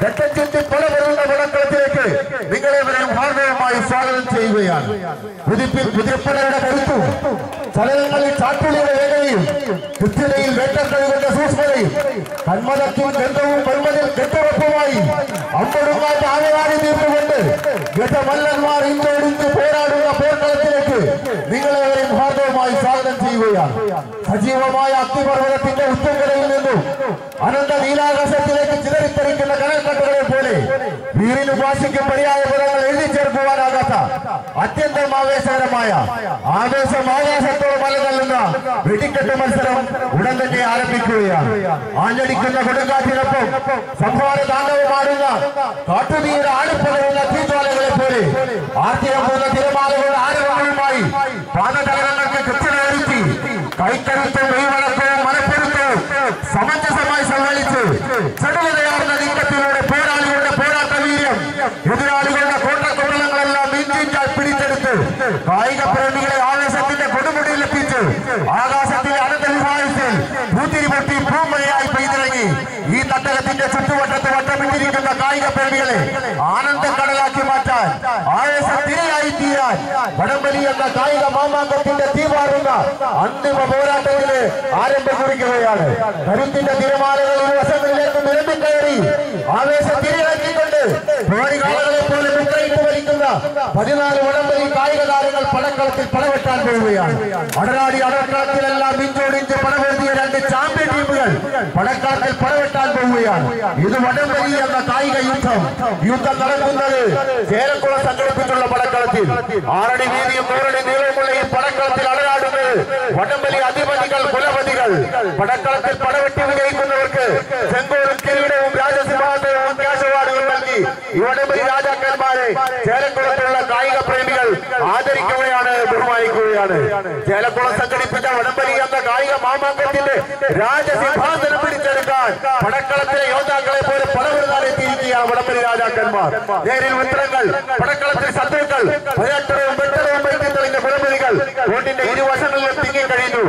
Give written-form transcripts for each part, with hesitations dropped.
ഘട്ടത്തിന്റെ പലവരുന്ന വടക്കളത്തിലേക്ക് നിങ്ങളെവരെയും ഹാർദവമായി സ്വാഗതം ചെയ്യുകയാണ്. കുതിരപ്പടയുടെ കരുത്തും ചലനങ്ങളിൽ ചാട്ടുളിയുടെ വേഗതയും കൃത്യതയിൽ വേട്ടക്കഴിവിന്റെ സൂക്ഷ്മതയും കന്മതക്കും ഗന്ധവും വന്മതിൽ കെട്ടുറപ്പുമായി അമ്പടുമാറ്റ ആവയാടി തീർന്നുകൊണ്ട് ഗജമല്ലന്മാർ ഇന്നോടിച്ച് പോരാടുന്ന പോർക്കളത്തിലേക്ക് നിങ്ങളെവരെയും ഹാർദവമായി സ്വാഗതം ചെയ്യുകയാണ്. സജീവമായ അഗ്നിപർവ്വതത്തിന്റെ ഉത്തുംഗതയിൽ നിന്നും അനന്ത നീലാകാശത്തിലേക്ക് ചിതറിത്തെറിക്കുന്ന കനൽക്കട്ടുകളെ പോലെ വീറിന് ഭാഷയ്ക്കും പര്യായ പദങ്ങൾ എഴുതി ചേർക്കുവാനാകാത്ത അത്യന്തം ആവേശകരമായ ആവേശം ആകാശത്തോളം മലതള്ളുന്ന വെടിക്കെട്ട് മത്സരം ഉടൻ തന്നെ ആരംഭിക്കുകയാണ്. ആഞ്ഞടിക്കുന്ന കൊടുങ്കാറ്റിനൊപ്പം സംഹാര താണ്ഡവമാടുന്ന കാട്ടുതീയുടെ ആളിപ്പടരുന്ന തീജ്വാലകളെ പോലെ ആർത്തിയം പോകുന്ന തിരമാലകളുടെ ആരവങ്ങളുമായി പാദചലനങ്ങൾക്ക് കൃത്യമായിരുത്തി കൈക്കരുത്തും വെയ്വഴക്കവും മനപ്പെരുത്തവും സമഞ്ജസമായി സമ്മേളിച്ച് ചടുലതയാർന്ന നീക്കത്തിലൂടെ പോരാളികളുടെ പോരാട്ട വീര്യം എതിരാളികളുടെ കോട്ടക്കൊള്ളങ്ങളെല്ലാം ഇഞ്ചിഞ്ചായി പിടിച്ചെടുത്ത് കായിക പ്രേമികളെ ആവേശത്തിന്റെ കൊടുമുടിയിലെത്തിച്ച് ആകാശത്തിലെ അനന്ത വിഭാഗത്തിൽ പൂത്തിരി പൊട്ടി പൂമഴയായി പെയ്തിറങ്ങി ഈ തട്ടകത്തിന്റെ ചുറ്റുവട്ടത്ത് വട്ടമിട്ടിരിക്കുന്ന കായിക പ്രേമികളെ ആനന്ദം കടലാക്കി മാറ്റാൻ ആവേശം തിരയായി തീരാൻ വടംവലി എന്ന കായിക മാമാങ്കത്തിന്റെ തീവാറുന്ന അന്തിമ പോരാട്ടത്തിന് ആരംഭം കുറിക്കുകയാണ്. കരുത്തിന്റെ തിരമാലകൾ ഇരുവശങ്ങളിലേക്ക് നിരമ്പിക്കയറി ആവേശം തിരയാക്കിക്കൊണ്ട് പോരികാളകളെ പോലെ മുക്കയിട്ട് വലിക്കുന്ന 14 വടംവലി കായിക താരങ്ങൾ പടക്കളത്തിൽ പടവെട്ടാൻ പോവുകയാണ്. അടരാടി അടക്കളത്തിലെല്ലാം ഇഞ്ചോടിഞ്ച് പടവെഴുതിയ 2 ചാമ്പ്യൻ ടീമുകൾ പടക്കളത്തിൽ പടവെട്ടാൻ പോവുകയാണ്. ഇത് വടംവലി എന്ന കായിക യുദ്ധം നടക്കുന്നത് ചേരക്കുളം സംഘടിപ്പിച്ചുള്ള പടക്കളത്തിൽ 6 അടി വീതിയും 100 അടി നീളമുള്ള ഈ പടക്കളത്തിൽ അടരാടുന്നത് വടംവലി അധിപതികൾ കുലപതികൾ. പടക്കളത്തിൽ പടവെട്ടി വിജയിക്കുന്നവർക്ക് ചെങ്കോലും കിരീടവും രാജസിംഹാസനവും ക്യാഷ് അവാർഡുകൾ നൽകി ഈ വടംവലി രാജാക്കന്മാരെ ചേരക്കുളത്തിലുള്ള കായിക പ്രേമികൾ ആദരിക്കുകയാണ്, ബഹുമാനിക്കുകയാണ്. ചേലക്കുളം സംഘടിപ്പിച്ച വടംവലി എന്ന കായിക മാമാങ്കത്തിന്റെ രാജസിംഹാസനം പിടിച്ചെടുക്കാൻ പടക്കളത്തിലെ യോദ്ധാക്കളെ പോലെ പടവെടുത്താനെത്തിയിരിക്കുകയാണ് വടംവലി രാജാക്കന്മാർ. നേരിൽ ഉത്തരങ്ങൾ പടക്കളത്തിൽ ശത്രുക്കൾ ഭയട്ടവും വെട്ടവും വൈദ്യുതളിന്റെ കുലപതികൾ കോട്ടിന്റെ ഇരുവശങ്ങളിലും തിങ്ങിക്കഴിഞ്ഞു.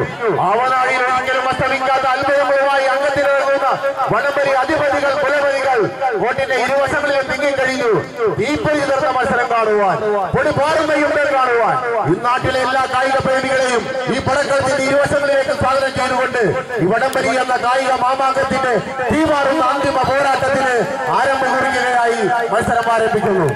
ആവനാഴിയിൽ ഒരിക്കലും അസ്തമിക്കാത്ത അത്ഭുതങ്ങളുമായി അംഗത്തിലിറങ്ങുന്ന വടംവലി അധിപതികൾ കുലപതികൾ കോട്ടിന്റെ ഇരുവശങ്ങളിലും തിങ്ങിക്കഴിഞ്ഞു. തീപ്പൊരി തീർന്ന മത്സരം കാണുവാൻ, പൊടിപാടുന്നയുണ്ടൽ കാണുവാൻ ഈ നാട്ടിലെ എല്ലാ കായിക പ്രേമികളെയും ഈ പടക്കളത്തിന്റെ ഇരുവശങ്ങളിലേക്ക് സ്വാഗതം ചെയ്തുകൊണ്ട് ഈ വടംവലി എന്ന കായിക മാമാങ്കത്തിന്റെ തീവാറുന്ന അന്തിമ പോരാട്ടത്തിന് ആരംഭം കുറിക്കുകയായി മത്സരം ആരംഭിക്കുന്നു.